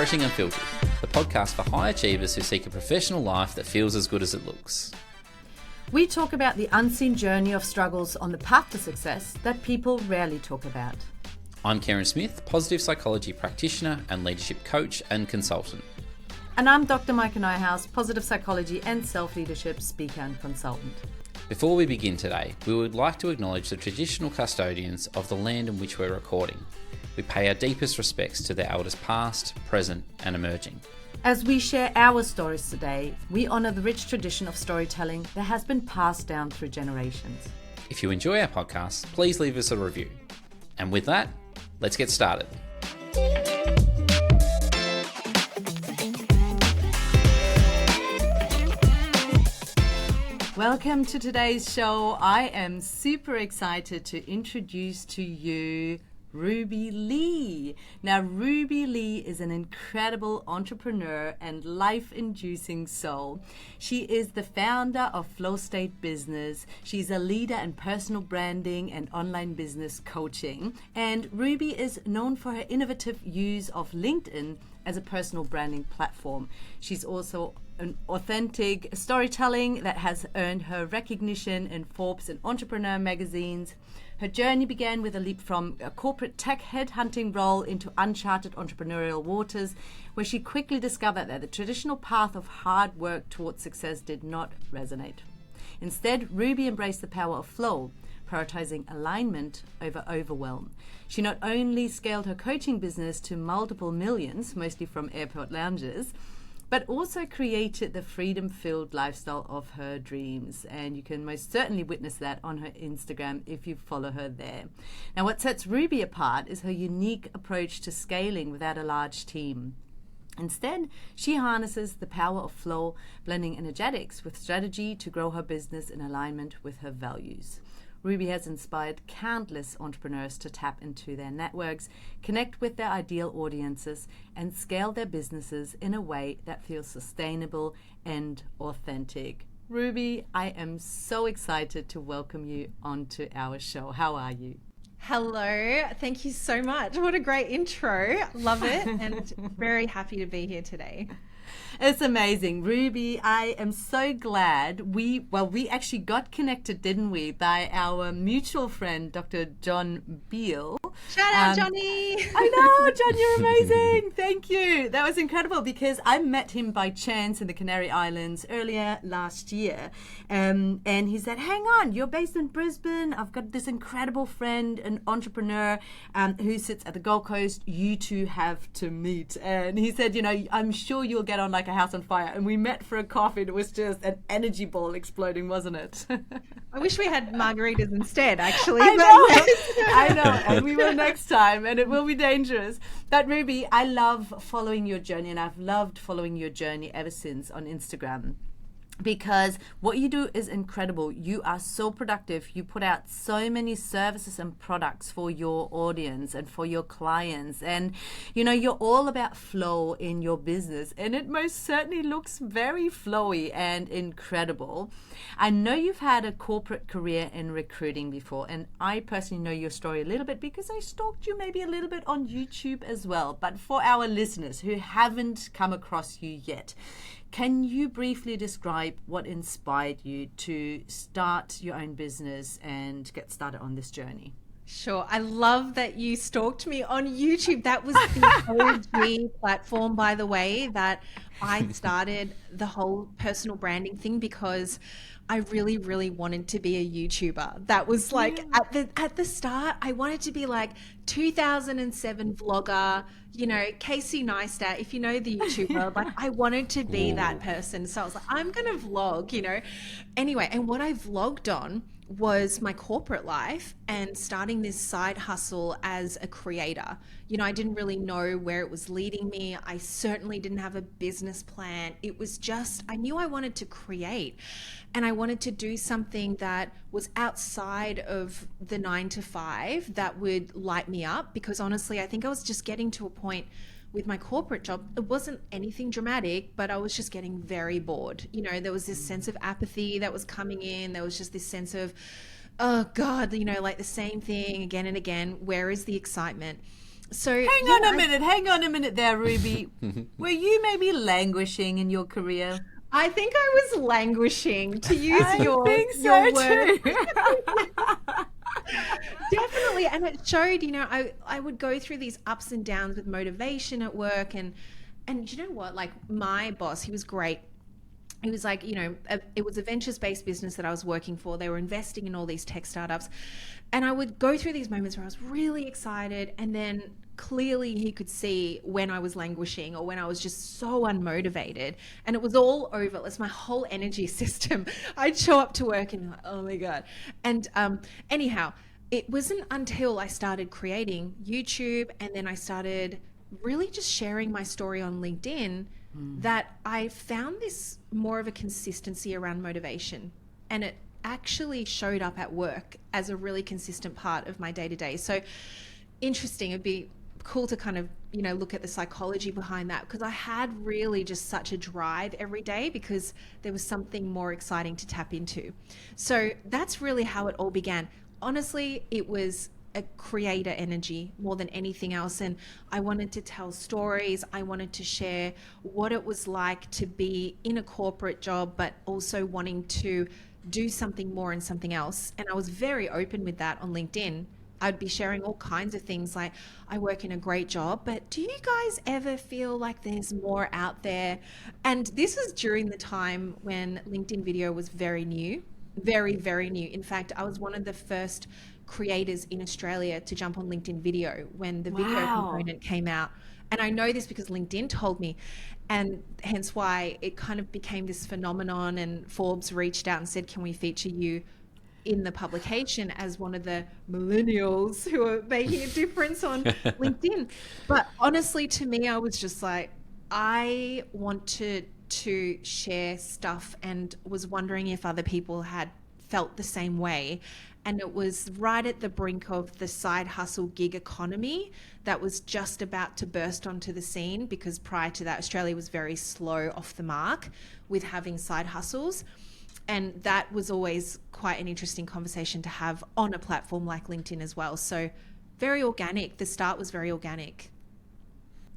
Flourishing Unfiltered, the podcast for high achievers who seek a professional life that feels as good as it looks. We talk about the unseen journey of struggles on the path to success that people rarely talk about. I'm Karen Smith, positive psychology practitioner and leadership coach and consultant. And I'm Dr. Micah Nyhouse, positive psychology and self-leadership speaker and consultant. Before we begin today, we would like to acknowledge the traditional custodians of the land in which we're recording. We pay our deepest respects to their elders past, present and emerging. As we share our stories today, we honour the rich tradition of storytelling that has been passed down through generations. If you enjoy our podcast, please leave us a review. And with that, let's get started. Welcome to today's show. I am super excited to introduce to you Ruby Lee. Now, Ruby Lee is an incredible entrepreneur and life-inducing soul. She is the founder of Flow State Business. She's a leader in personal branding and online business coaching. And Ruby is known for her innovative use of LinkedIn as a personal branding platform. She's also an authentic storytelling that has earned her recognition in Forbes and Entrepreneur magazines. Her journey began with a leap from a corporate tech headhunting role into uncharted entrepreneurial waters, where she quickly discovered that the traditional path of hard work towards success did not resonate. Instead, Ruby embraced the power of flow, prioritizing alignment over overwhelm. She not only scaled her coaching business to multiple millions, mostly from airport lounges, but also created the freedom-filled lifestyle of her dreams. And you can most certainly witness that on her Instagram if you follow her there. Now, what sets Ruby apart is her unique approach to scaling without a large team. Instead, she harnesses the power of flow, blending energetics with strategy to grow her business in alignment with her values. Ruby has inspired countless entrepreneurs to tap into their networks, connect with their ideal audiences, and scale their businesses in a way that feels sustainable and authentic. Ruby, I am so excited to welcome you onto our show. How are you? Hello, thank you so much. What a great intro. Love it and very happy to be here today. It's amazing. Ruby, I am so glad we actually got connected, didn't we, by our mutual friend, Dr. John Beale. Shout out, Johnny. I know, John, you're amazing. Thank you. That was incredible because I met him by chance in the Canary Islands earlier last year. And he said, hang on, you're based in Brisbane. I've got this incredible friend, an entrepreneur who sits at the Gold Coast. You two have to meet. And he said, I'm sure you'll get on like a house on fire. And we met for a coffee and it was just an energy ball exploding, wasn't it? I wish we had margaritas instead, actually. I know, and we will next time, and it will be dangerous. But Ruby, I love following your journey, and I've loved following your journey ever since on Instagram. Because what you do is incredible. You are so productive. You put out so many services and products for your audience and for your clients. And, you're all about flow in your business. And it most certainly looks very flowy and incredible. I know you've had a corporate career in recruiting before. And I personally know your story a little bit because I stalked you maybe a little bit on YouTube as well. But for our listeners who haven't come across you yet, can you briefly describe what inspired you to start your own business and get started on this journey? Sure. I love that you stalked me on YouTube. That was the OG platform, by the way, that I started the whole personal branding thing because I really, really wanted to be a YouTuber. That was like at the start, I wanted to be like 2007 vlogger, Casey Neistat, if you know the YouTuber, like I wanted to be that person. So I was like, I'm going to vlog, Anyway, and what I vlogged on was my corporate life and starting this side hustle as a creator. I didn't really know where it was leading me. I certainly didn't have a business plan. It was just, I knew I wanted to create and I wanted to do something that was outside of the 9 to 5 that would light me up, because honestly, I think I was just getting to a point with my corporate job. It wasn't anything dramatic, but I was just getting very bored. There was this sense of apathy that was coming in. There was just this sense of, oh God, like the same thing again and again. Where is the excitement? So Hang on a minute there, Ruby. Were you maybe languishing in your career? I think I was languishing, to use I think so your word. too. Definitely. And it showed, I would go through these ups and downs with motivation at work. And you know what? Like my boss, he was great. He was like, it was a ventures-based business that I was working for. They were investing in all these tech startups. And I would go through these moments where I was really excited. And then clearly he could see when I was languishing or when I was just so unmotivated. And it was all over. It was my whole energy system. I'd show up to work and be like, oh my God. And anyhow, it wasn't until I started creating YouTube and then I started really just sharing my story on LinkedIn that I found this more of a consistency around motivation. And it actually showed up at work as a really consistent part of my day-to-day. So interesting. It'd be cool to kind of, look at the psychology behind that, because I had really just such a drive every day because there was something more exciting to tap into. So that's really how it all began. Honestly, it was a creator energy more than anything else. And I wanted to tell stories. I wanted to share what it was like to be in a corporate job, but also wanting to do something more and something else. And I was very open with that on LinkedIn. I'd be sharing all kinds of things like, I work in a great job, but do you guys ever feel like there's more out there? And this was during the time when LinkedIn video was very new, very, very new. In fact, I was one of the first creators in Australia to jump on LinkedIn video when the video component came out. And I know this because LinkedIn told me, and hence why it kind of became this phenomenon, and Forbes reached out and said, can we feature you in the publication as one of the millennials who are making a difference on LinkedIn. But honestly, to me, I was just like, I wanted to share stuff and was wondering if other people had felt the same way. And it was right at the brink of the side hustle gig economy that was just about to burst onto the scene, because prior to that, Australia was very slow off the mark with having side hustles. And that was always quite an interesting conversation to have on a platform like LinkedIn as well. So very organic. The start was very organic.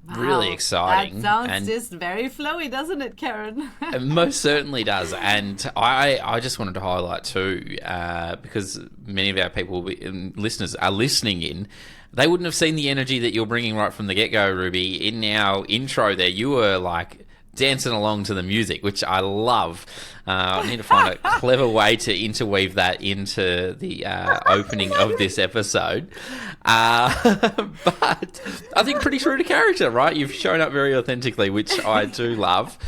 Wow, really exciting. That sounds just very flowy, doesn't it, Karen? It most certainly does. And I just wanted to highlight too, because many of our people, listeners, are listening in, they wouldn't have seen the energy that you're bringing right from the get-go, Ruby. In our intro there, you were like dancing along to the music, which I love. I need to find a clever way to interweave that into the opening of this episode. But I think pretty true to character, right? You've shown up very authentically, which I do love.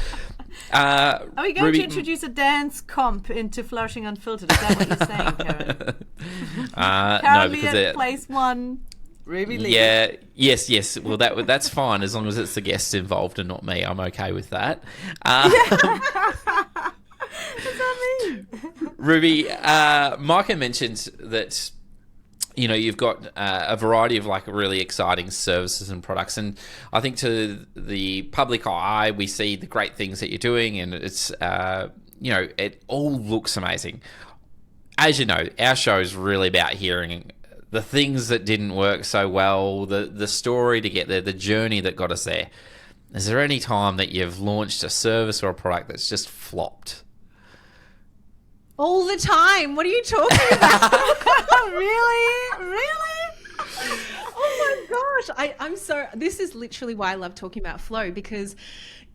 Are we going to introduce a dance comp into Flourishing Unfiltered? Is that what you're saying, Karen? No, because at place one. Ruby Lee. Yeah, yes. Well, that's fine as long as it's the guests involved and not me. I'm okay with that. What does that mean? Ruby, Micah mentioned that you've got a variety of like really exciting services and products, and I think to the public eye, we see the great things that you're doing, and it's it all looks amazing. As you know, our show is really about hearing the things that didn't work so well, the story to get there, the journey that got us there. Is there any time that you've launched a service or a product that's just flopped? All the time. What are you talking about? Really? Oh my gosh. This is literally why I love talking about flow, because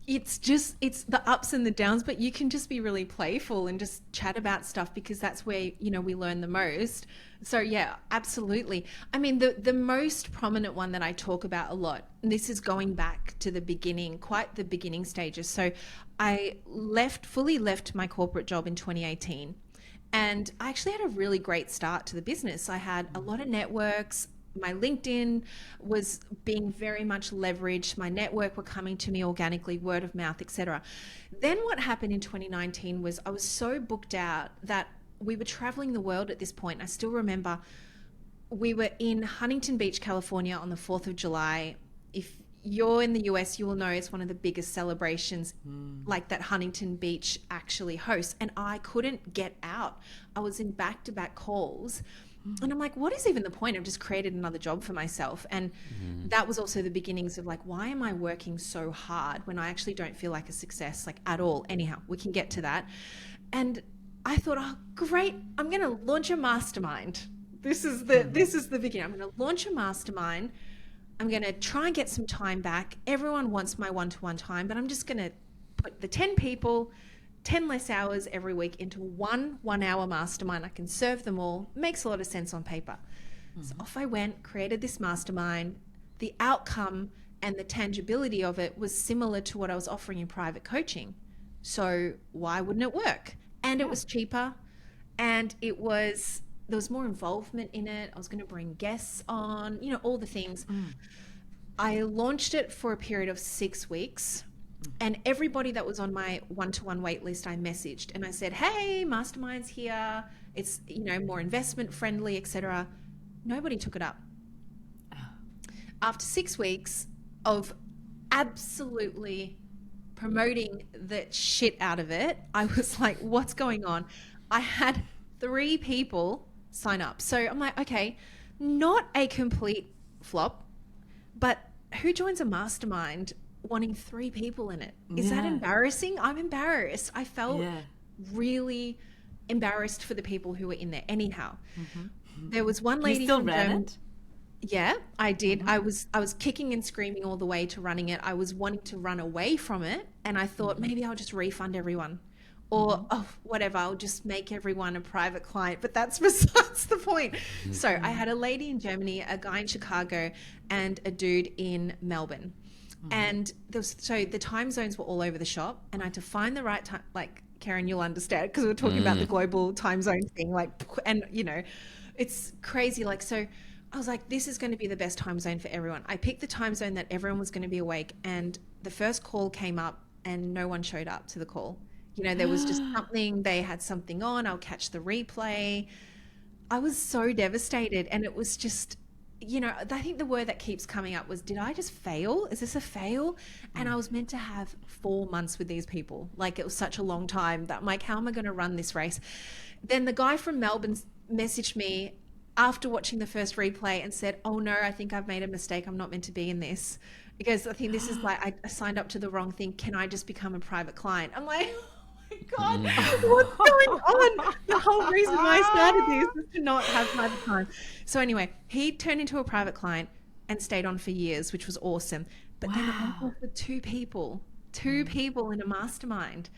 it's the ups and the downs, but you can just be really playful and just chat about stuff, because that's where, we learn the most. So yeah, absolutely. I mean, the most prominent one that I talk about a lot, and this is going back to the beginning, quite the beginning stages. So I fully left my corporate job in 2018. And I actually had a really great start to the business. I had a lot of networks. My LinkedIn was being very much leveraged. My network were coming to me organically, word of mouth, etc. Then what happened in 2019 was I was so booked out that we were traveling the world at this point. I still remember we were in Huntington Beach, California on the 4th of July. If you're in the US, you will know it's one of the biggest celebrations like that Huntington Beach actually hosts. And I couldn't get out. I was in back-to-back calls. And I'm like, what is even the point? I've just created another job for myself. And that was also the beginnings of like, why am I working so hard when I actually don't feel like a success, like at all? Anyhow, we can get to that. And I thought, oh, great. I'm going to launch a mastermind. This is the beginning. I'm going to launch a mastermind. I'm going to try and get some time back. Everyone wants my one-to-one time, but I'm just going to put the 10 people, 10 less hours every week into one hour mastermind. I can serve them all. Makes a lot of sense on paper. So off I went, created this mastermind. The outcome and the tangibility of it was similar to what I was offering in private coaching. So why wouldn't it work? And it was cheaper, and there was more involvement in it. I was going to bring guests on, all the things. I launched it for a period of 6 weeks, and everybody that was on my one-to-one wait list, I messaged and I said, hey, mastermind's here. It's, more investment friendly, etc. Nobody took it up. After 6 weeks of absolutely promoting the shit out of it, I was like, what's going on? I had 3 people sign up. So I'm like, okay, not a complete flop, but who joins a mastermind wanting 3 people in it? Is that embarrassing? I'm embarrassed. I felt really embarrassed for the people who were in there. Anyhow, there was one lady. You still ran it? Yeah, I did. I was kicking and screaming all the way to running it. I was wanting to run away from it, and I thought maybe I'll just refund everyone, or whatever, I'll just make everyone a private client. But that's besides the point. So I had a lady in Germany, a guy in Chicago, and a dude in Melbourne. And so the time zones were all over the shop, and I had to find the right time. Like, Karen, you'll understand, because we were talking about the global time zone thing, and it's crazy. Like, so I was like, this is going to be the best time zone for everyone. I picked the time zone that everyone was going to be awake, and the first call came up and no one showed up to the call. There was just something, they had something on, I'll catch the replay. I was so devastated, and it was just, I think the word that keeps coming up was, did I just fail? Is this a fail? And I was meant to have 4 months with these people. Like, it was such a long time that I'm like, how am I going to run this race? Then the guy from Melbourne messaged me after watching the first replay and said, oh no, I think I've made a mistake. I'm not meant to be in this. Because I think this is like, I signed up to the wrong thing. Can I just become a private client? I'm like, oh my God, what's going on? The whole reason why I started this is to not have private time. So anyway, he turned into a private client and stayed on for years, which was awesome. But then I offered 2 people in a mastermind.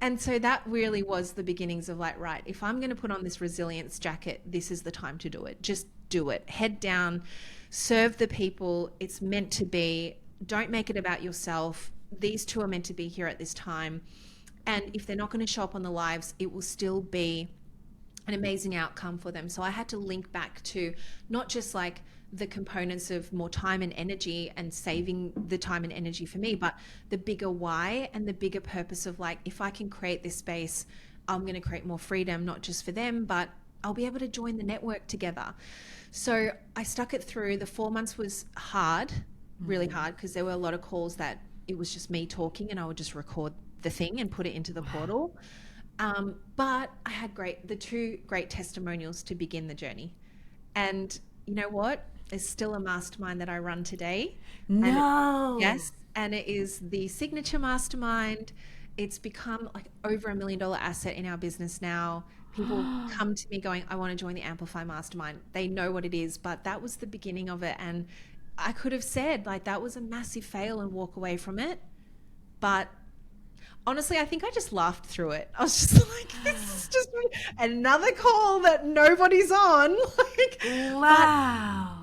And so that really was the beginnings of like, right, if I'm going to put on this resilience jacket, this is the time to do it. Just do it. Head down, serve the people. It's meant to be. Don't make it about yourself. These 2 are meant to be here at this time. And if they're not going to show up on the lives, it will still be an amazing outcome for them. So I had to link back to not just like the components of more time and energy and saving the time and energy for me, but the bigger why and the bigger purpose of like, if I can create this space, I'm going to create more freedom, not just for them, but I'll be able to join the network together. So I stuck it through. The 4 months was hard, really hard, because there were a lot of calls that it was just me talking and I would just record the thing and put it into the portal. But I had the 2 great testimonials to begin the journey. And you know what? There's still a mastermind that I run today. No. Yes. And it is the signature mastermind. It's become like over $1 million asset in our business now. People come to me going, I want to join the Amplify Mastermind. They know what it is, but that was the beginning of it. And I could have said like, that was a massive fail and walk away from it. But honestly, I think I just laughed through it. I was just like, this is just another call that nobody's on. Wow. But,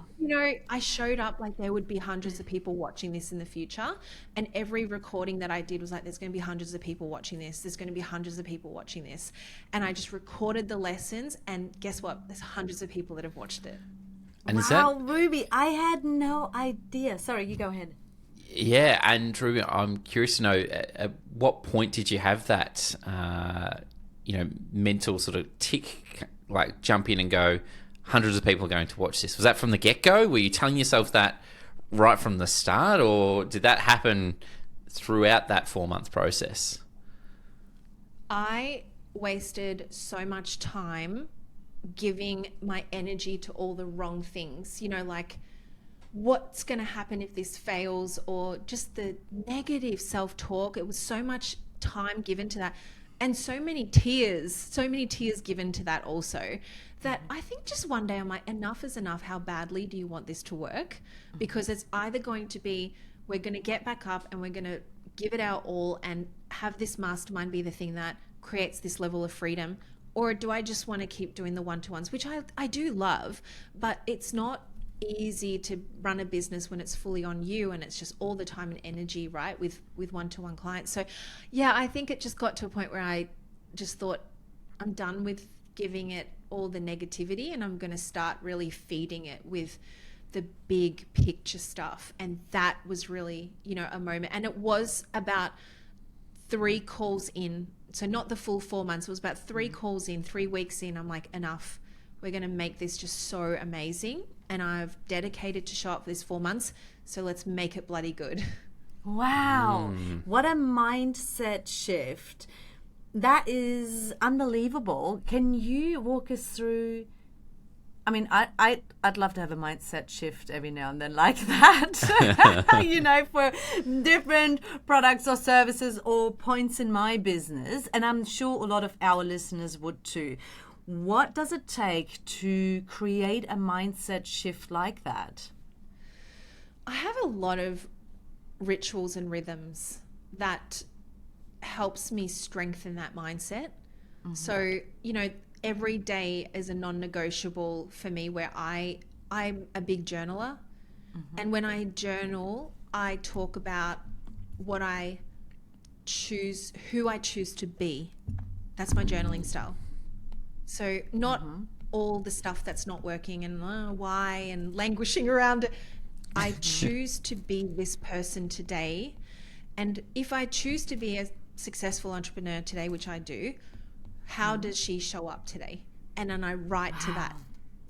I showed up like there would be hundreds of people watching this in the future. And every recording that I did was like, there's going to be hundreds of people watching this. There's going to be hundreds of people watching this. And I just recorded the lessons. And guess what? There's hundreds of people that have watched it. And wow, Ruby, I had no idea. Sorry, you go ahead. Yeah, and Ruby, I'm curious to know, at what point did you have that, mental sort of tick, like jump in and go, hundreds of people are going to watch this? Was that from the get-go? Were you telling yourself that right from the start, or did that happen throughout that 4-month process? I wasted so much time giving my energy to all the wrong things, like what's going to happen if this fails, or just the negative self-talk. It was so much time given to that, and so many tears given to that also, that I think just one day I'm like, enough is enough. How badly do you want this to work? Because it's either going to be, we're going to get back up and we're going to give it our all and have this mastermind be the thing that creates this level of freedom, or do I just want to keep doing the one-to-ones, which I do love, but it's not easy to run a business when it's fully on you and it's just all the time and energy, right, with one-to-one clients. So yeah, I think it just got to a point where I just thought, I'm done with giving it all the negativity, and I'm going to start really feeding it with the big picture stuff. And that was really, a moment. And it was about 3 calls in, so not the full 4 months. It was about 3 calls in, 3 weeks in. I'm like, enough. We're going to make this just so amazing. And I've dedicated to show up for this 4 months. So let's make it bloody good. Wow. What a mindset shift. That is unbelievable. Can you walk us through? I mean, I'd love to have a mindset shift every now and then like that, for different products or services or points in my business. And I'm sure a lot of our listeners would too. What does it take to create a mindset shift like that? I have a lot of rituals and rhythms that helps me strengthen that mindset. So, every day is a non-negotiable for me, where I'm a big journaler. And when I journal, I talk about what I choose, who I choose to be. That's my journaling style. So not all the stuff that's not working and why and languishing around it. I choose to be this person today. And if I choose to be a successful entrepreneur today, which I do, how does she show up today? And then I write to that.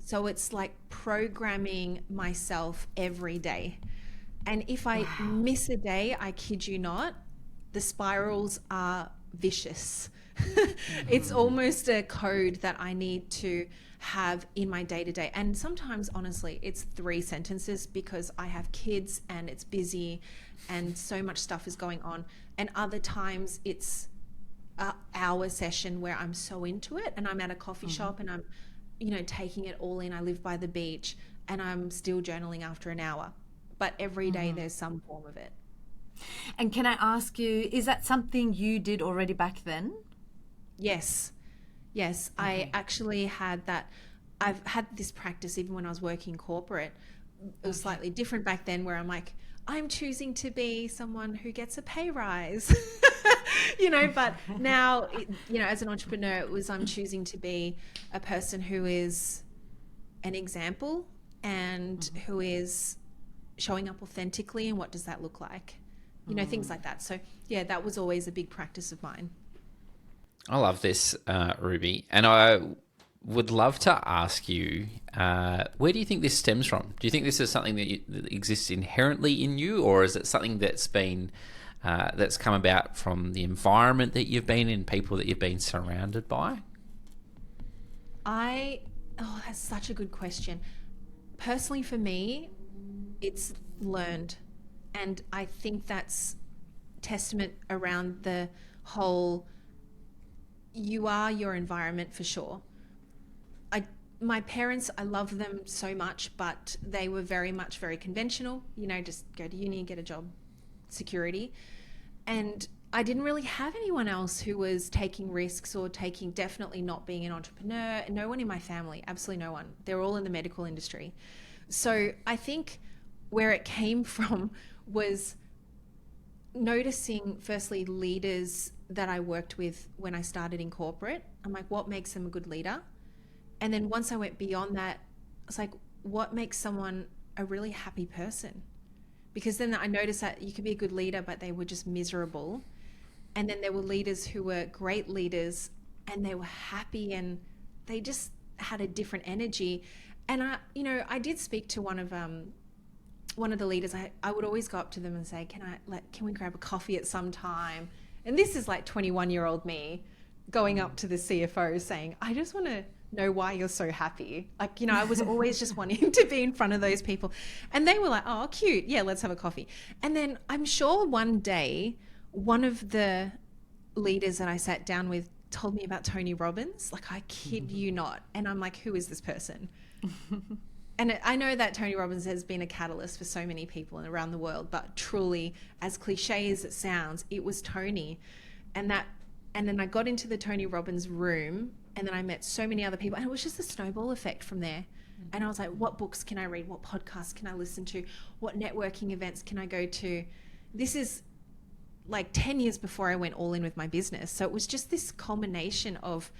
So it's like programming myself every day. And if I miss a day, I kid you not, the spirals are vicious. It's almost a code that I need to have in my day-to-day. And sometimes, honestly, it's 3 sentences because I have kids and it's busy and so much stuff is going on. And other times it's an hour session where I'm so into it, and I'm at a coffee shop and I'm, taking it all in. I live by the beach and I'm still journaling after an hour. But every day there's some form of it. And can I ask you, is that something you did already back then? Yes. Okay. I actually had that. I've had this practice even when I was working corporate. It was slightly different back then, where I'm like, I'm choosing to be someone who gets a pay rise, but now, as an entrepreneur, I'm choosing to be a person who is an example and who is showing up authentically. And what does that look like? Things like that. So yeah, that was always a big practice of mine. I love this, Ruby. And I would love to ask you, where do you think this stems from? Do you think this is something that exists inherently in you, or is it something that's been that's come about from the environment that you've been in, people that you've been surrounded by? That's such a good question. Personally, for me, it's learned. And I think that's testament around the whole, you are your environment for sure. My parents, I love them so much, but they were very conventional, just go to uni, get a job, security. And I didn't really have anyone else who was taking risks or definitely not being an entrepreneur. No one in my family, absolutely no one. They're all in the medical industry. So I think where it came from was noticing, firstly, leaders that I worked with when I started in corporate. I'm like, what makes them a good leader? And then once I went beyond that, it's like, what makes someone a really happy person? Because then I noticed that you could be a good leader, but they were just miserable. And then there were leaders who were great leaders and they were happy and they just had a different energy. And I did speak to one of one of the leaders, I would always go up to them and say, can we grab a coffee at some time? And this is like 21-year-old me going up to the CFO saying, I just want to know why you're so happy. Like, you know, I was always just wanting to be in front of those people. And they were like, oh, cute. Yeah, let's have a coffee. And then I'm sure one day, one of the leaders that I sat down with told me about Tony Robbins. Like, I kid you not. And I'm like, who is this person? And I know that Tony Robbins has been a catalyst for so many people around the world, but truly, as cliche as it sounds, it was Tony. And then I got into the Tony Robbins room, and then I met so many other people, and it was just a snowball effect from there. And I was like, what books can I read? What podcasts can I listen to? What networking events can I go to? This is like 10 years before I went all in with my business. So it was just this culmination of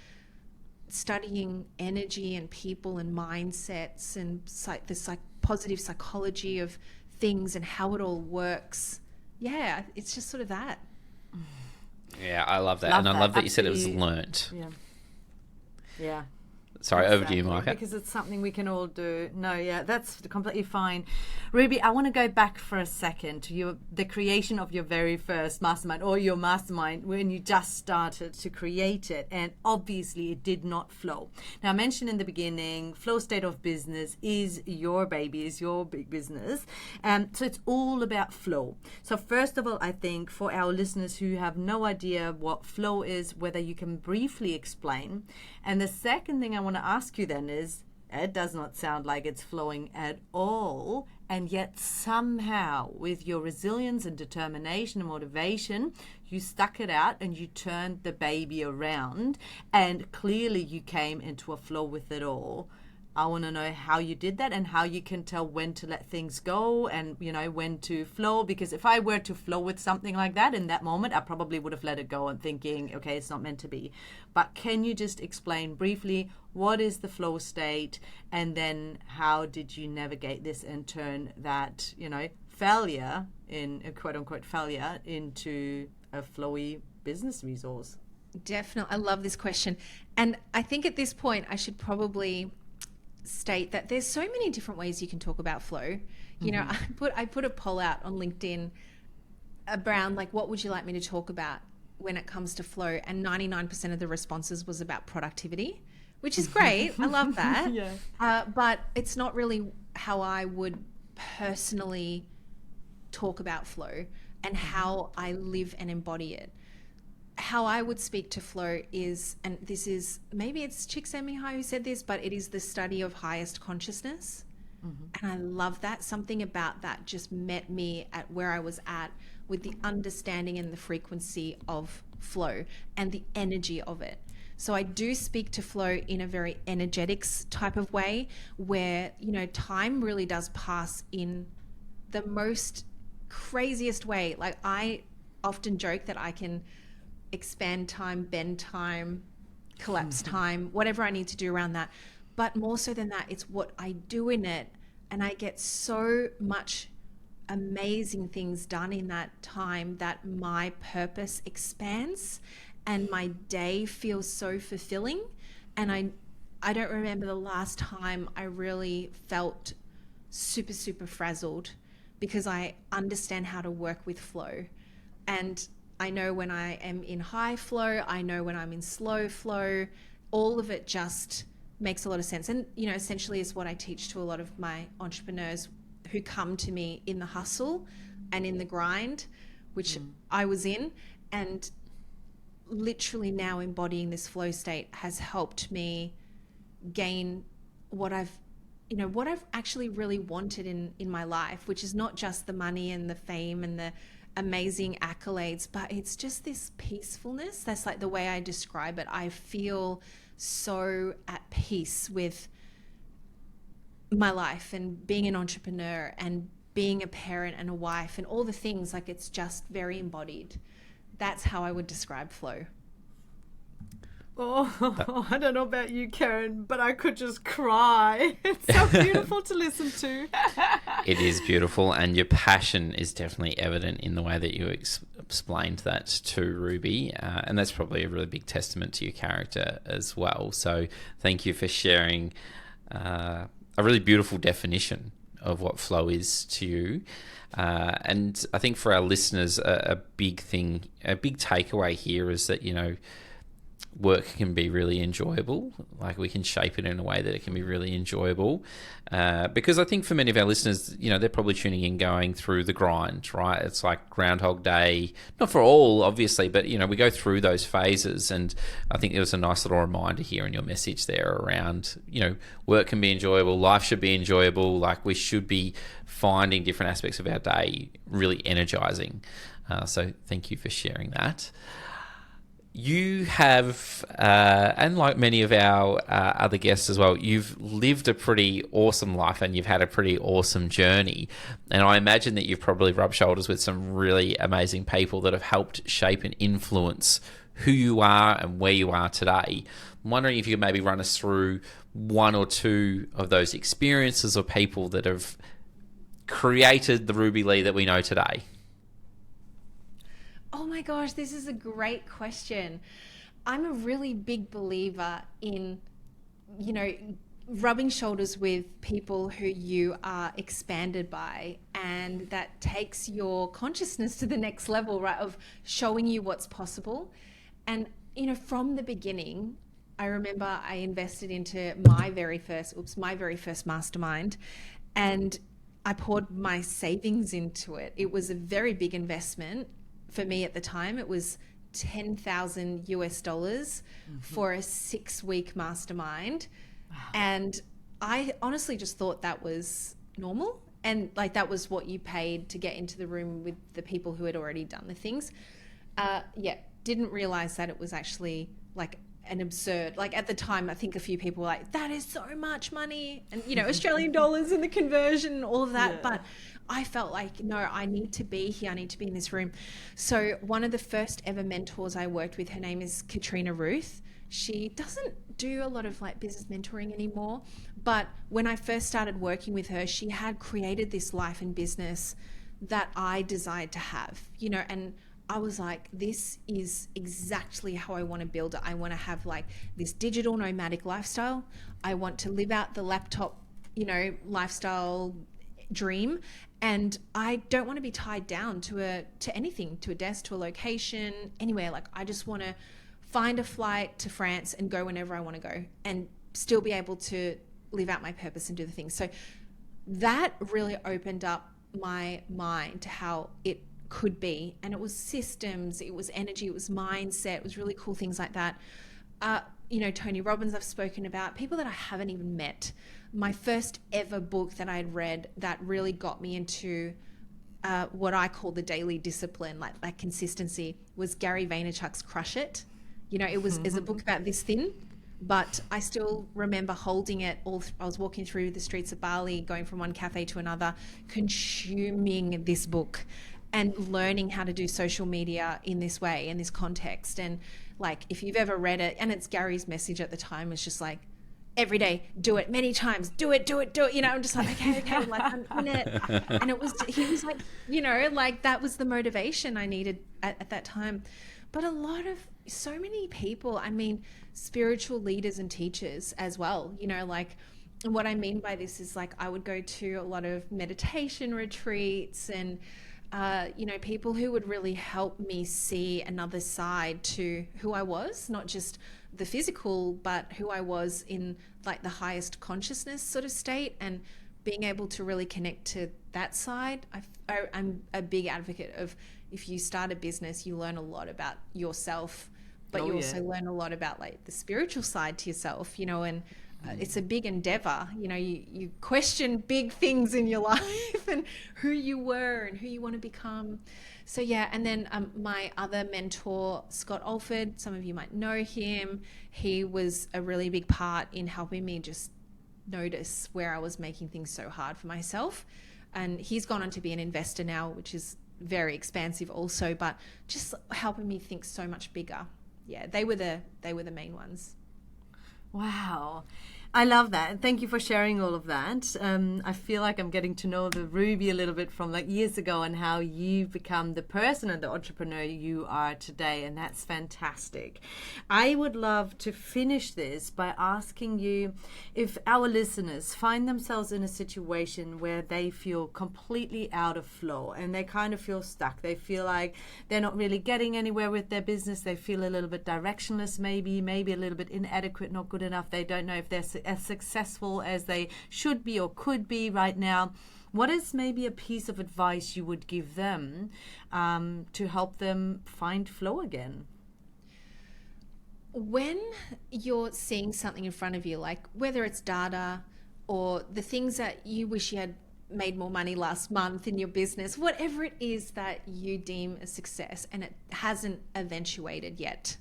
studying energy and people and mindsets and positive psychology of things and how it all works. Yeah, it's just sort of that. Yeah, I love that. Love and I that. love that you said it was Absolutely. learnt. Yeah. Sorry, over to you, Micah. Because it's something we can all do. No, yeah, that's completely fine. Ruby, I want to go back for a second to the creation of your very first mastermind, or your mastermind when you just started to create it, and obviously it did not flow. Now, I mentioned in the beginning, Flow State of Business is your baby, is your big business. So it's all about flow. So first of all, I think for our listeners who have no idea what flow is, whether you can briefly explain. And the second thing I want to ask you then is, it does not sound like it's flowing at all, and yet somehow with your resilience and determination and motivation, you stuck it out and you turned the baby around, and clearly you came into a flow with it all. I want to know how you did that and how you can tell when to let things go and, you know, when to flow. Because if I were to flow with something like that in that moment, I probably would have let it go and thinking, okay, it's not meant to be. But can you just explain briefly what is the flow state, and then how did you navigate this and turn that, you know, failure, in a quote unquote failure, into a flowy business resource? Definitely. I love this question. And I think at this point, I should probably state that there's so many different ways you can talk about flow. You know, I put a poll out on LinkedIn around like, what would you like me to talk about when it comes to flow? And 99% of the responses was about productivity, which is great. I love that. Yeah. But it's not really how I would personally talk about flow and how I live and embody it. How I would speak to flow is, and this is, maybe it's Csikszentmihalyi who said this, but it is the study of highest consciousness. And I love that. Something about that just met me at where I was at, with the understanding and the frequency of flow and the energy of it. So I do speak to flow in a very energetics type of way, where, you know, time really does pass in the most craziest way. Like, I often joke that I can expand time, bend time, collapse time, whatever I need to do around that. But more so than that, it's what I do in it. And I get so much amazing things done in that time that my purpose expands and my day feels so fulfilling. And I don't remember the last time I really felt super, super frazzled, because I understand how to work with flow. And I know when I am in high flow, I know when I'm in slow flow, all of it just makes a lot of sense. And, you know, essentially is what I teach to a lot of my entrepreneurs who come to me in the hustle and in the grind, which I was in. And literally now embodying this flow state has helped me gain what I've actually really wanted in my life, which is not just the money and the fame and the amazing accolades, but it's just this peacefulness. That's like the way I describe it. I feel so at peace with my life and being an entrepreneur and being a parent and a wife and all the things. Like, it's just very embodied. That's how I would describe flow. Oh, I don't know about you, Karen, but I could just cry. It's so beautiful to listen to. It is beautiful, and your passion is definitely evident in the way that you explained that to Ruby, and that's probably a really big testament to your character as well. So thank you for sharing a really beautiful definition of what flow is to you. And I think for our listeners, a big takeaway here is that, work can be really enjoyable. Like, we can shape it in a way that it can be really enjoyable. Because I think for many of our listeners, they're probably tuning in going through the grind, right? It's like Groundhog Day, not for all, obviously, but, we go through those phases. And I think there was a nice little reminder here in your message there around, work can be enjoyable, life should be enjoyable. Like, we should be finding different aspects of our day really energizing. So thank you for sharing that. You have, and like many of our other guests as well, you've lived a pretty awesome life and you've had a pretty awesome journey. And I imagine that you've probably rubbed shoulders with some really amazing people that have helped shape and influence who you are and where you are today. I'm wondering if you could maybe run us through one or two of those experiences or people that have created the Ruby Lee that we know today. Oh my gosh, this is a great question. I'm a really big believer in, rubbing shoulders with people who you are expanded by, and that takes your consciousness to the next level, right? Of showing you what's possible. And, from the beginning, I remember I invested into my very first mastermind, and I poured my savings into it. It was a very big investment. For me at the time, it was $10,000 US for a 6-week mastermind. Wow. And I honestly just thought that was normal. And like, that was what you paid to get into the room with the people who had already done the things. Didn't realize that it was actually like an absurd, like at the time, I think a few people were like, that is so much money. And, Australian dollars and the conversion and all of that. Yeah. But I felt like, no, I need to be here. I need to be in this room. So one of the first ever mentors I worked with, her name is Katrina Ruth. She doesn't do a lot of like business mentoring anymore. But when I first started working with her, she had created this life and business that I desired to have, and I was like, this is exactly how I want to build it. I want to have like this digital nomadic lifestyle. I want to live out the laptop, lifestyle dream. And I don't want to be tied down to anything, to a desk, to a location, anywhere. Like, I just want to find a flight to France and go whenever I want to go and still be able to live out my purpose and do the things. So that really opened up my mind to how it could be. And it was systems, it was energy, it was mindset, it was really cool things like that. Tony Robbins I've spoken about, people that I haven't even met. My first ever book that I had read that really got me into what I call the daily discipline, like consistency, was Gary Vaynerchuk's Crush It. It was a book about this thin, but I still remember holding it I was walking through the streets of Bali, going from one cafe to another, consuming this book and learning how to do social media in this way, in this context. And like, if you've ever read it, and it's Gary's message at the time, was just like, every day, do it many times, do it. I'm just like, okay, like, I'm in it. And he was like, like, that was the motivation I needed at that time. But so many people, I mean, spiritual leaders and teachers as well, like, and what I mean by this is like, I would go to a lot of meditation retreats and, people who would really help me see another side to who I was, not just the physical, but who I was in like the highest consciousness sort of state, and being able to really connect to that side. I'm a big advocate of, if you start a business, you learn a lot about yourself, but you also learn a lot about like the spiritual side to yourself, and it's a big endeavor. You question big things in your life and who you were and who you want to become. So yeah, and then my other mentor, Scott Alford, some of you might know him. He was a really big part in helping me just notice where I was making things so hard for myself. And he's gone on to be an investor now, which is very expansive also, but just helping me think so much bigger. Yeah, they were the main ones. Wow. I love that. Thank you for sharing all of that. I feel like I'm getting to know the Ruby a little bit from like years ago and how you've become the person and the entrepreneur you are today. And that's fantastic. I would love to finish this by asking you if our listeners find themselves in a situation where they feel completely out of flow and they kind of feel stuck. They feel like they're not really getting anywhere with their business. They feel a little bit directionless, maybe a little bit inadequate, not good enough. They don't know if they're as successful as they should be or could be right now. What is maybe a piece of advice you would give them to help them find flow again? When you're seeing something in front of you, like whether it's data or the things that you wish you had made more money last month in your business, whatever it is that you deem a success and it hasn't eventuated yet,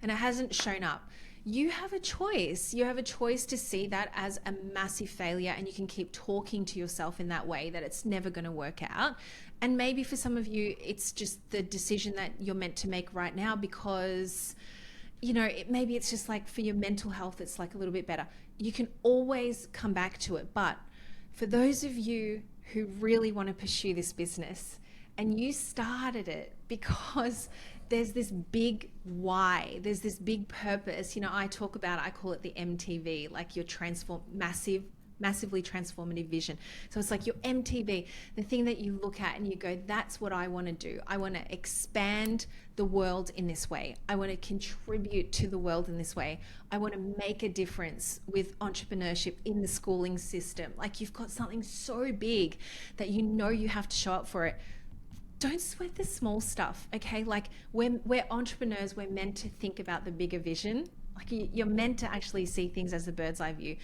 and it hasn't shown up, you have a choice. You have a choice to see that as a massive failure, and you can keep talking to yourself in that way that it's never going to work out. And maybe for some of you, it's just the decision that you're meant to make right now because, you know, maybe it's just like for your mental health, it's like a little bit better. You can always come back to it. But for those of you who really want to pursue this business and you started it because there's this big why, there's this big purpose. You know, I call it the MTV, like your massively transformative vision. So it's like your MTV, the thing that you look at and you go, that's what I want to do. I want to expand the world in this way. I want to contribute to the world in this way. I want to make a difference with entrepreneurship in the schooling system. Like you've got something so big that you know you have to show up for it. Don't sweat the small stuff, okay? Like we're entrepreneurs, we're meant to think about the bigger vision. Like you're meant to actually see things as a bird's eye view.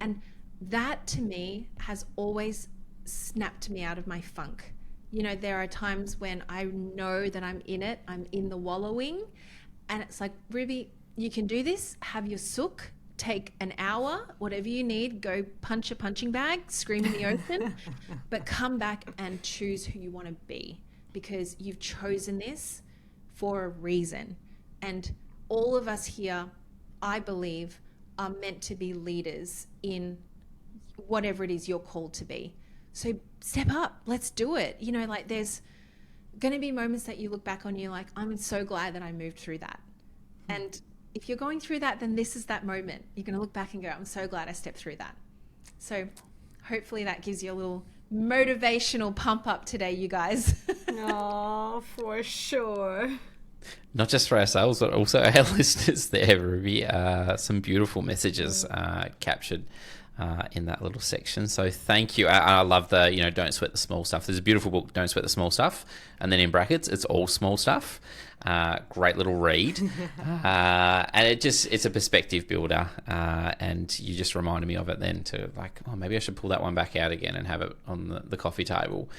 And that to me has always snapped me out of my funk. You know, there are times when I know that I'm in it, I'm in the wallowing, and it's like, Ruby, you can do this, have your sook, take an hour, whatever you need, go punch a punching bag, scream in the ocean, but come back and choose who you want to be. Because you've chosen this for a reason. And all of us here, I believe, are meant to be leaders in whatever it is you're called to be. So step up, let's do it. You know, like there's going to be moments that you look back on, you're like, I'm so glad that I moved through that. And if you're going through that, then this is that moment. You're going to look back and go, I'm so glad I stepped through that. So hopefully that gives you a little motivational pump up today, you guys. Oh, for sure. Not just for ourselves, but also our listeners there, Ruby. Some beautiful messages captured in that little section. So thank you. I love the, you know, don't sweat the small stuff. There's a beautiful book, Don't Sweat the Small Stuff. And then in brackets, it's all small stuff. Great little read. And it's a perspective builder. And you just reminded me of it then to like, oh, maybe I should pull that one back out again and have it on the coffee table.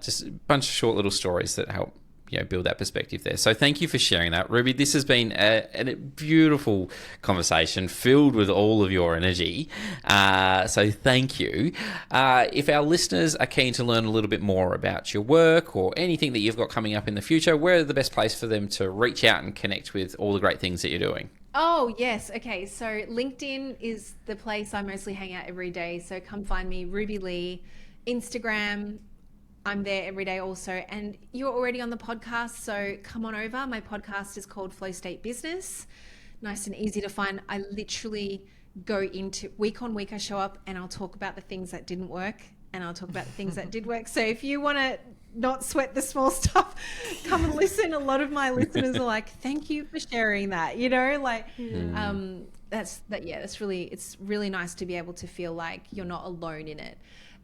Just a bunch of short little stories that help, you know, build that perspective there. So thank you for sharing that, Ruby. This has been a beautiful conversation filled with all of your energy. So thank you. If our listeners are keen to learn a little bit more about your work or anything that you've got coming up in the future, where are the best place for them to reach out and connect with all the great things that you're doing? Oh, yes. Okay. So LinkedIn is the place I mostly hang out every day. So come find me, Ruby Lee. Instagram, I'm there every day also. And you're already on the podcast, so come on over. My podcast is called Flow State Business. Nice and easy to find. I literally go into week on week, I show up and I'll talk about the things that didn't work and I'll talk about the things that did work. So if you want to not sweat the small stuff, come and listen. A lot of my listeners are like, thank you for sharing that, you know, like, it's really nice to be able to feel like you're not alone in it.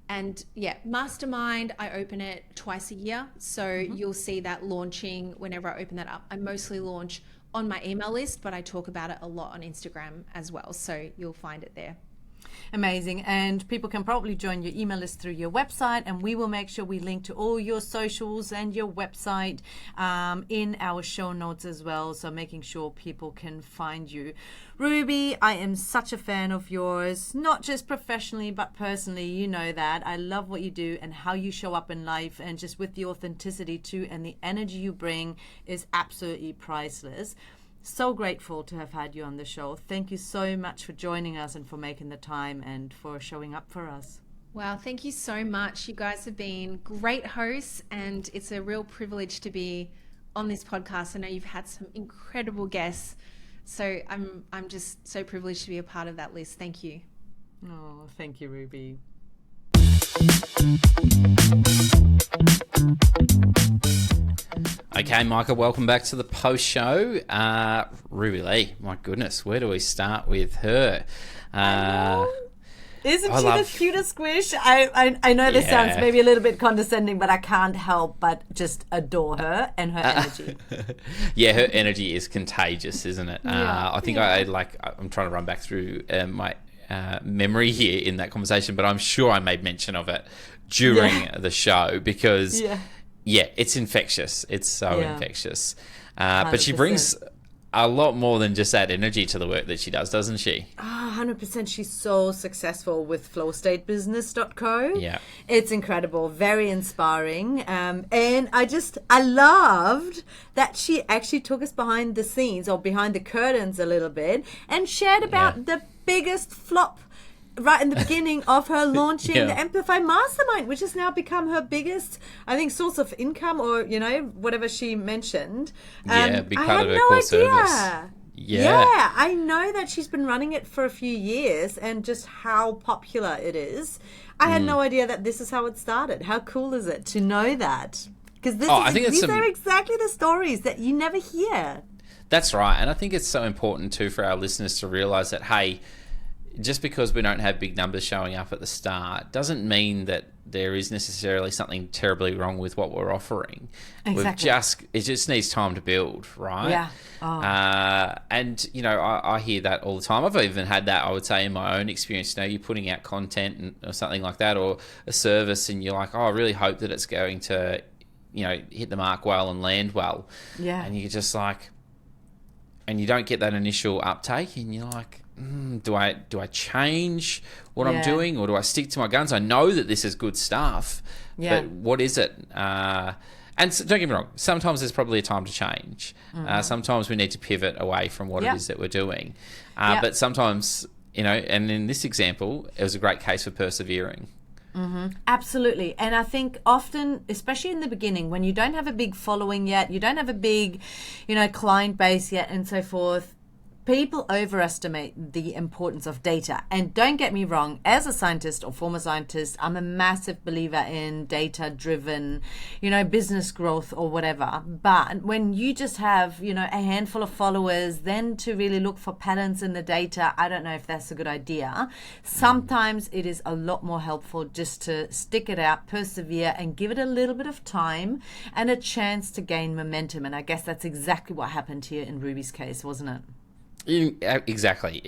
And yeah, Mastermind, I open it twice a year. So you'll see that launching whenever I open that up. I mostly launch on my email list, but I talk about it a lot on Instagram as well. So you'll find it there. Amazing. And people can probably join your email list through your website, and we will make sure we link to all your socials and your website in our show notes as well, so making sure people can find you. Ruby, I am such a fan of yours, not just professionally but personally. You know that I love what you do and how you show up in life, and just with the authenticity too, and the energy you bring is absolutely priceless. So grateful to have had you on the show. Thank you so much for joining us and for making the time and for showing up for us. Wow, thank you so much. You guys have been great hosts, and it's a real privilege to be on this podcast. I know you've had some incredible guests, so I'm just so privileged to be a part of that list. Thank you. Oh, thank you, Ruby. Okay, Micah, welcome back to the post show. Ruby Lee, my goodness, where do we start with her? Isn't she the cutest squish? I know this sounds maybe a little bit condescending, but I can't help but just adore her and her energy. Yeah, her energy is contagious, isn't it? I think I'm trying to run back through my memory here in that conversation, but I'm sure I made mention of it during the show because, it's infectious. It's so infectious. But she brings a lot more than just that energy to the work that she does, doesn't she? 100%. She's so successful with flowstatebusiness.co. Yeah. It's incredible. Very inspiring. And I loved that she actually took us behind the scenes or behind the curtains a little bit and shared about the biggest flop right in the beginning of her launching the Amplify Mastermind, which has now become her biggest, I think, source of income or, whatever she mentioned. Big part of her core service. Yeah, I know that she's been running it for a few years and just how popular it is. I had no idea that this is how it started. How cool is it to know that? Because these are exactly the stories that you never hear. That's right. And I think it's so important too for our listeners to realize that, hey, just because we don't have big numbers showing up at the start doesn't mean that there is necessarily something terribly wrong with what we're offering. Exactly. It just needs time to build, right? Yeah. And, I hear that all the time. I've even had that, I would say, in my own experience. You're putting out content or something like that or a service and you're like, I really hope that it's going to, hit the mark well and land well. Yeah. And you're just like, and you don't get that initial uptake and you're like, do I change what I'm doing or do I stick to my guns? I know that this is good stuff, but what is it? And so, don't get me wrong, sometimes there's probably a time to change. Sometimes we need to pivot away from what it is that we're doing. But sometimes, and in this example, it was a great case for persevering. Mm-hmm. Absolutely. And I think often, especially in the beginning, when you don't have a big following yet, you don't have a big, client base yet and so forth, people overestimate the importance of data. And don't get me wrong, as a scientist or former scientist, I'm a massive believer in data-driven, business growth or whatever. But when you just have, a handful of followers, then to really look for patterns in the data, I don't know if that's a good idea. Sometimes it is a lot more helpful just to stick it out, persevere, and give it a little bit of time and a chance to gain momentum. And I guess that's exactly what happened here in Ruby's case, wasn't it? Exactly.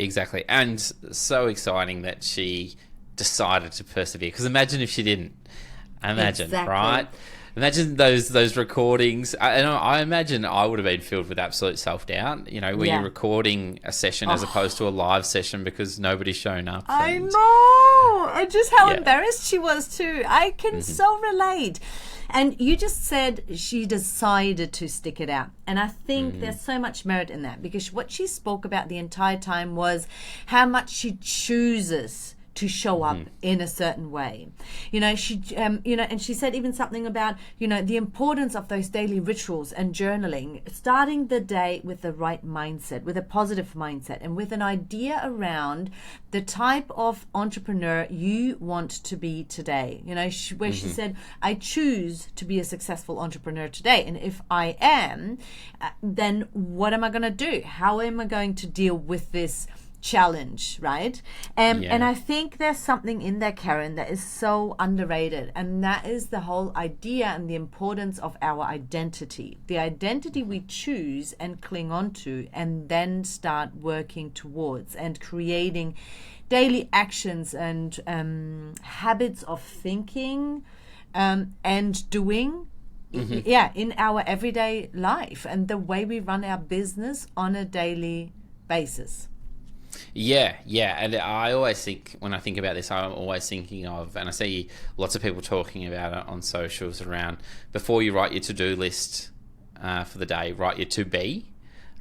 And so exciting that she decided to persevere. Because imagine if she didn't. Right? Imagine those recordings. I imagine I would have been filled with absolute self-doubt, where you're recording a session as opposed to a live session because nobody's shown up. I know. And just how embarrassed she was too. I can so relate. And you just said she decided to stick it out. And I think there's so much merit in that because what she spoke about the entire time was how much she chooses to show up in a certain way. And she said even something about, the importance of those daily rituals and journaling, starting the day with the right mindset, with a positive mindset and with an idea around the type of entrepreneur you want to be today. She said, I choose to be a successful entrepreneur today. And if I am, then what am I going to do? How am I going to deal with this challenge, right? And I think there's something in there, Karen, that is so underrated, and that is the whole idea and the importance of our identity, the identity we choose and cling on to and then start working towards and creating daily actions and habits of thinking and doing in our everyday life and the way we run our business on a daily basis. Yeah. And I always think, when I think about this, I'm always thinking of, and I see lots of people talking about it on socials around, before you write your to-do list for the day, write your to-be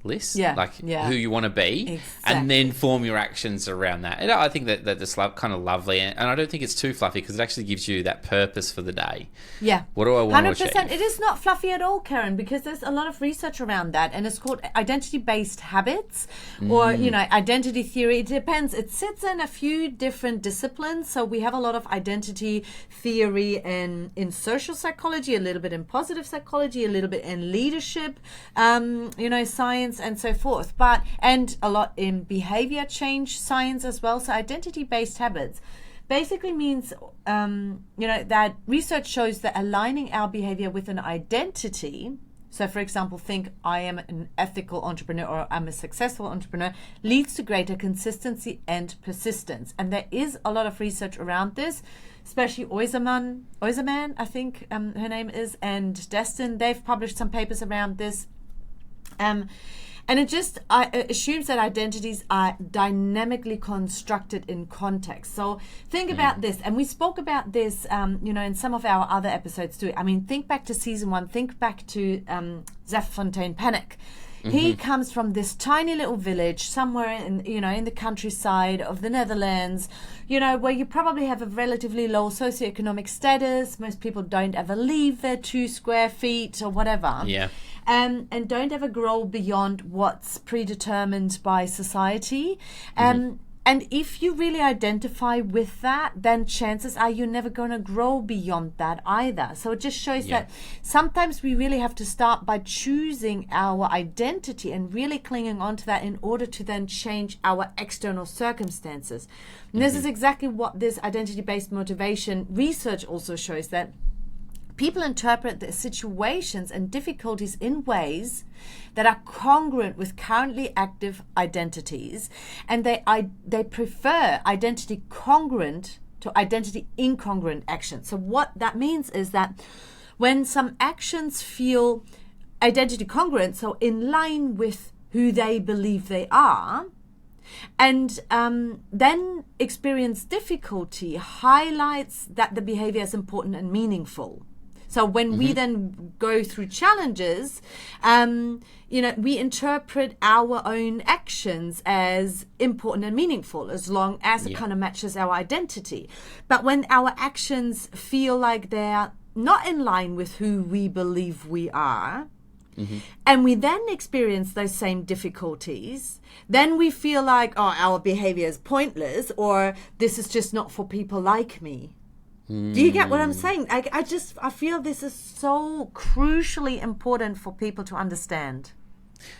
list, Yeah, like yeah. who you want to be, and then form your actions around that. And I think that's kind of lovely, and I don't think it's too fluffy because it actually gives you that purpose for the day. Yeah. What do I want 100%. to achieve? It is not fluffy at all, Karen, because there's a lot of research around that, and it's called identity-based habits or, identity theory. It depends. It sits in a few different disciplines. So we have a lot of identity theory in social psychology, a little bit in positive psychology, a little bit in leadership, science and so forth, and a lot in behavior change science as well. So identity-based habits basically means, that research shows that aligning our behavior with an identity. So, for example, think I am an ethical entrepreneur or I'm a successful entrepreneur leads to greater consistency and persistence. And there is a lot of research around this, especially Oyserman, I think her name is, and Destin. They've published some papers around this. And it assumes that identities are dynamically constructed in context. So think about this. And we spoke about this, in some of our other episodes too. I mean, think back to season 1. Think back to Zef Fontaine-Pennock. He comes from this tiny little village somewhere in the countryside of the Netherlands, where you probably have a relatively low socioeconomic status. Most people don't ever leave their 2 square feet or whatever. Yeah. And don't ever grow beyond what's predetermined by society. And if you really identify with that, then chances are you're never going to grow beyond that either. So it just shows that sometimes we really have to start by choosing our identity and really clinging on to that in order to then change our external circumstances. And this is exactly what this identity-based motivation research also shows, that people interpret their situations and difficulties in ways that are congruent with currently active identities, and they prefer identity congruent to identity incongruent actions. So what that means is that when some actions feel identity congruent, so in line with who they believe they are, and then experience difficulty, highlights that the behavior is important and meaningful. So when we then go through challenges, we interpret our own actions as important and meaningful, as long as it kind of matches our identity. But when our actions feel like they're not in line with who we believe we are, and we then experience those same difficulties, then we feel like, our behavior is pointless, or this is just not for people like me. Do you get what I'm saying? I feel this is so crucially important for people to understand.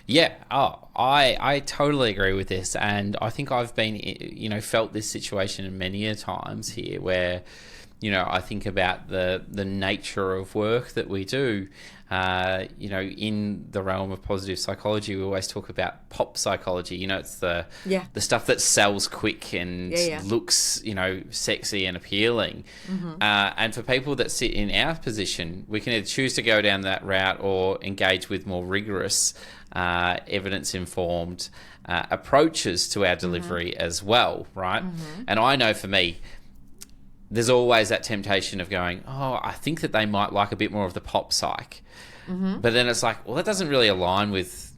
Yeah, I totally agree with this, and I think I've been, felt this situation many a times here where, I think about the nature of work that we do. In the realm of positive psychology, we always talk about pop psychology. It's the stuff that sells quick and looks, sexy and appealing. And for people that sit in our position, we can either choose to go down that route or engage with more rigorous, evidence-informed approaches to our delivery as well, right? And I know for me, there's always that temptation of going, I think that they might like a bit more of the pop psych. But then it's like, well, that doesn't really align with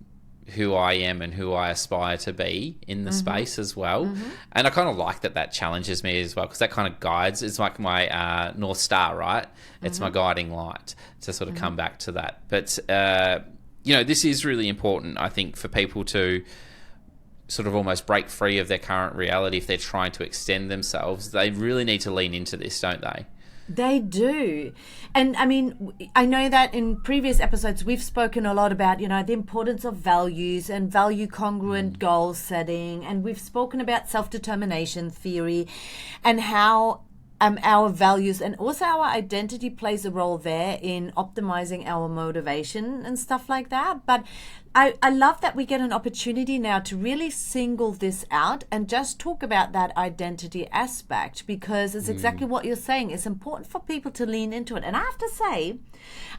who I am and who I aspire to be in the space as well. And I kind of like that challenges me as well, because that kind of guides. It's like my North Star, right? It's my guiding light to sort of come back to that. But, this is really important, I think, for people to sort of almost break free of their current reality if they're trying to extend themselves. They really need to lean into this, don't they? They do. And I mean, I know that in previous episodes we've spoken a lot about, the importance of values and value congruent goal setting, and we've spoken about self-determination theory and how our values and also our identity plays a role there in optimizing our motivation and stuff like that. But I love that we get an opportunity now to really single this out and just talk about that identity aspect, because it's exactly what you're saying. It's important for people to lean into it. And I have to say,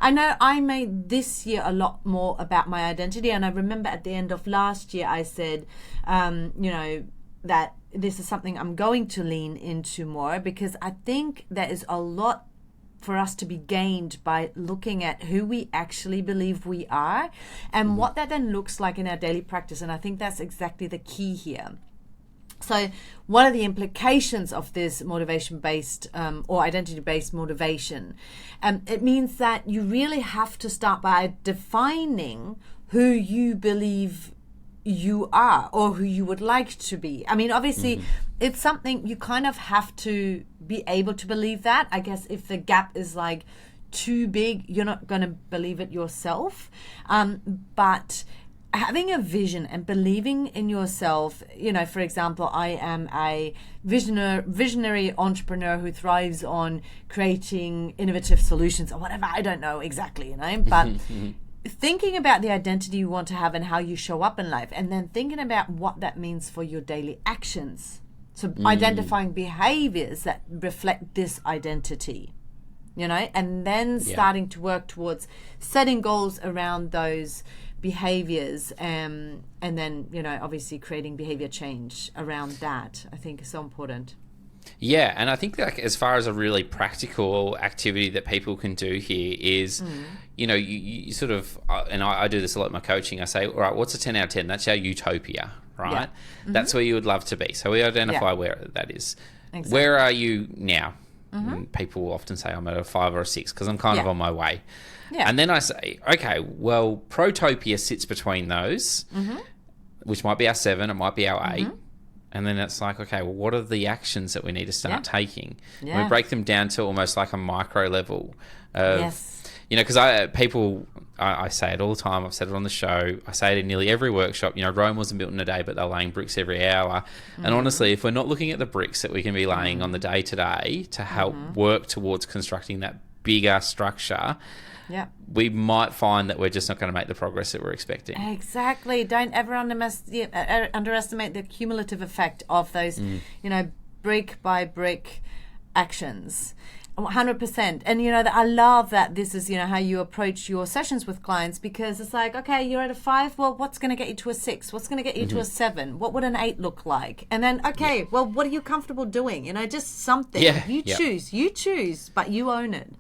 I know I made this year a lot more about my identity. And I remember at the end of last year, I said, that this is something I'm going to lean into more, because I think there is a lot for us to be gained by looking at who we actually believe we are and what that then looks like in our daily practice. And I think that's exactly the key here. So one of the implications of this motivation-based or identity-based motivation, it means that you really have to start by defining who you believe you are or who you would like to be. I mean, obviously, it's something you kind of have to be able to believe that. I guess if the gap is like too big, you're not going to believe it yourself. But having a vision and believing in yourself, you know, for example, I am a visionary entrepreneur who thrives on creating innovative solutions or whatever. I don't know exactly, you know, but thinking about the identity you want to have and how you show up in life, and then thinking about what that means for your daily actions. So identifying behaviors that reflect this identity, you know, and then starting to work towards setting goals around those behaviors, and then, you know, obviously creating behavior change around that, I think is so important. Yeah, and I think like as far as a really practical activity that people can do here is, you know, you sort of, and I do this a lot in my coaching, I say, all right, what's a 10 out of 10? That's our utopia, right? Yeah. That's where you would love to be. So we identify where that is. Exactly. Where are you now? And people will often say I'm at a 5 or a 6 because I'm kind of on my way. Yeah. And then I say, okay, well, protopia sits between those, which might be our 7, it might be our 8. And then it's like, okay, well, what are the actions that we need to start taking? And we break them down to almost like a micro level of, you know, because I say it all the time. I've said it on the show. I say it in nearly every workshop. You know, Rome wasn't built in a day, but they're laying bricks every hour. And honestly, if we're not looking at the bricks that we can be laying on the day to day to help work towards constructing that bigger structure, we might find that we're just not going to make the progress that we're expecting. Exactly. Don't ever underestimate the cumulative effect of those, you know, brick by brick actions. 100%. And, you know, I love that this is, you know, how you approach your sessions with clients, because it's like, okay, you're at a 5. Well, what's going to get you to a 6? What's going to get you to a 7? What would an 8 look like? And then, okay, well, what are you comfortable doing? You know, just something. You choose, but you own it.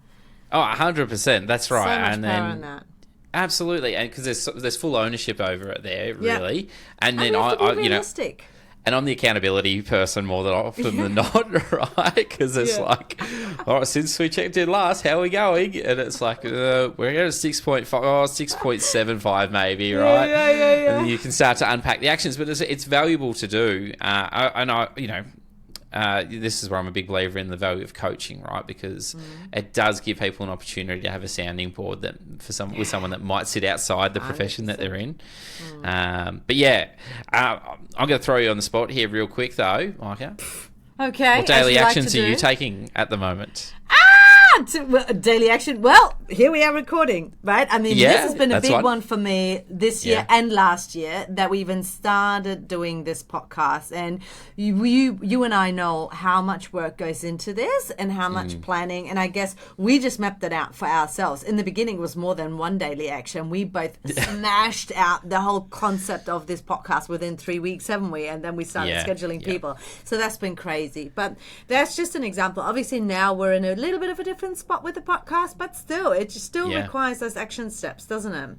Oh, 100%. That's right. So much and power then, in that. Absolutely. And because there's full ownership over it there, really. And then you have to be you know, realistic. and I'm the accountability person more than often than not, right? Because it's like, all right, since we checked in last, how are we going? And it's like, we're at 6.5, 6.75 maybe, right? And then you can start to unpack the actions, but it's valuable to do. This is where I'm a big believer in the value of coaching, right? Because it does give people an opportunity to have a sounding board that with someone that might sit outside the profession 100%. That they're in. I'm going to throw you on the spot here real quick though, Micah. Okay. What daily actions are you taking at the moment? Daily action. Well, here we are recording, right? I mean, this has been a big one for me this year and last year, that we even started doing this podcast. And you and I know how much work goes into this and how much planning. And I guess we just mapped it out for ourselves. In the beginning, it was more than one daily action. We both smashed out the whole concept of this podcast within 3 weeks, haven't we? And then we started scheduling people. So that's been crazy. But that's just an example. Obviously, now we're in a little bit of a different spot with the podcast, but still, it still requires those action steps, doesn't it?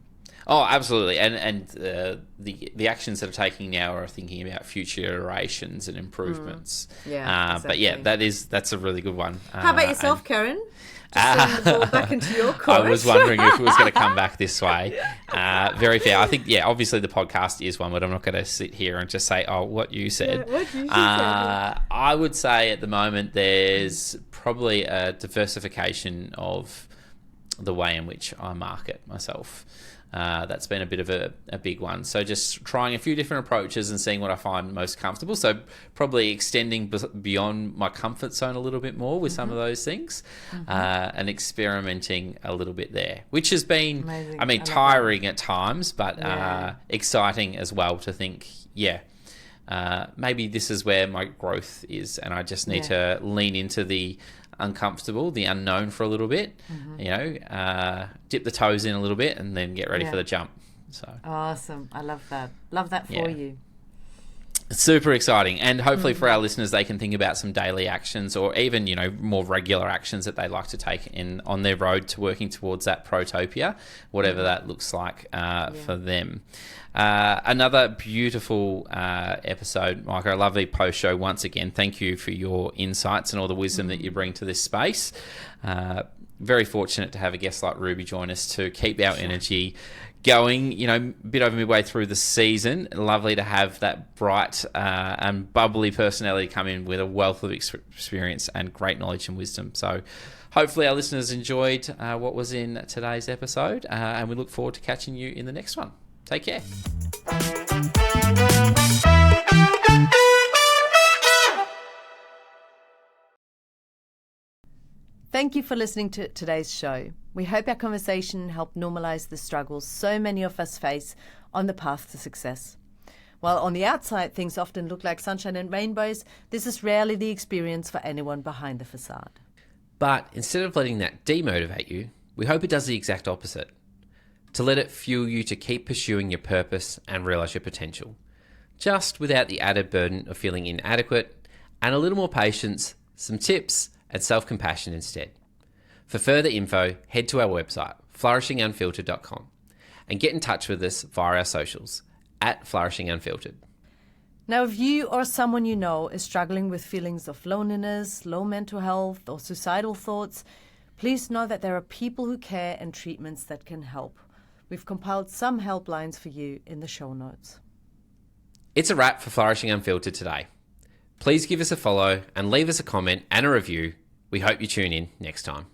Oh, absolutely. And the actions that are taking now are thinking about future iterations and improvements. Exactly. But that's a really good one. How about yourself, Karen? Just the ball back into your court. I was wondering if it was going to come back this way. Very fair. I think, obviously the podcast is one, but I'm not going to sit here and just say, what you said. What you said. I would say at the moment there's probably a diversification of the way in which I market myself. That's been a bit of a big one. So just trying a few different approaches and seeing what I find most comfortable. So probably extending beyond my comfort zone a little bit more with some of those things, and experimenting a little bit there, which has been, amazing. Tiring at times, but exciting as well to think, maybe this is where my growth is, and I just need to lean into the uncomfortable, the unknown for a little bit, dip the toes in a little bit and then get ready for the jump. So awesome. I love that for you. Super exciting. And hopefully for our listeners, they can think about some daily actions or even, more regular actions that they'd like to take on their road to working towards that protopia, whatever that looks like for them. Another beautiful episode, Micah. A lovely post show once again. Thank you for your insights and all the wisdom that you bring to this space. Very fortunate to have a guest like Ruby join us to keep our energy going, a bit over midway through the season. Lovely to have that bright and bubbly personality come in with a wealth of experience and great knowledge and wisdom. So hopefully our listeners enjoyed what was in today's episode, and we look forward to catching you in the next one. Take care. Thank you for listening to today's show. We hope our conversation helped normalize the struggles so many of us face on the path to success. While on the outside things often look like sunshine and rainbows, this is rarely the experience for anyone behind the facade. But instead of letting that demotivate you, we hope it does the exact opposite. To let it fuel you to keep pursuing your purpose and realize your potential. Just without the added burden of feeling inadequate and a little more patience, some tips, and self-compassion instead. For further info, head to our website, flourishingunfiltered.com, and get in touch with us via our socials, @flourishingunfiltered. Now, if you or someone you know is struggling with feelings of loneliness, low mental health, or suicidal thoughts, please know that there are people who care and treatments that can help. We've compiled some helplines for you in the show notes. It's a wrap for Flourishing Unfiltered today. Please give us a follow and leave us a comment and a review. We hope you tune in next time.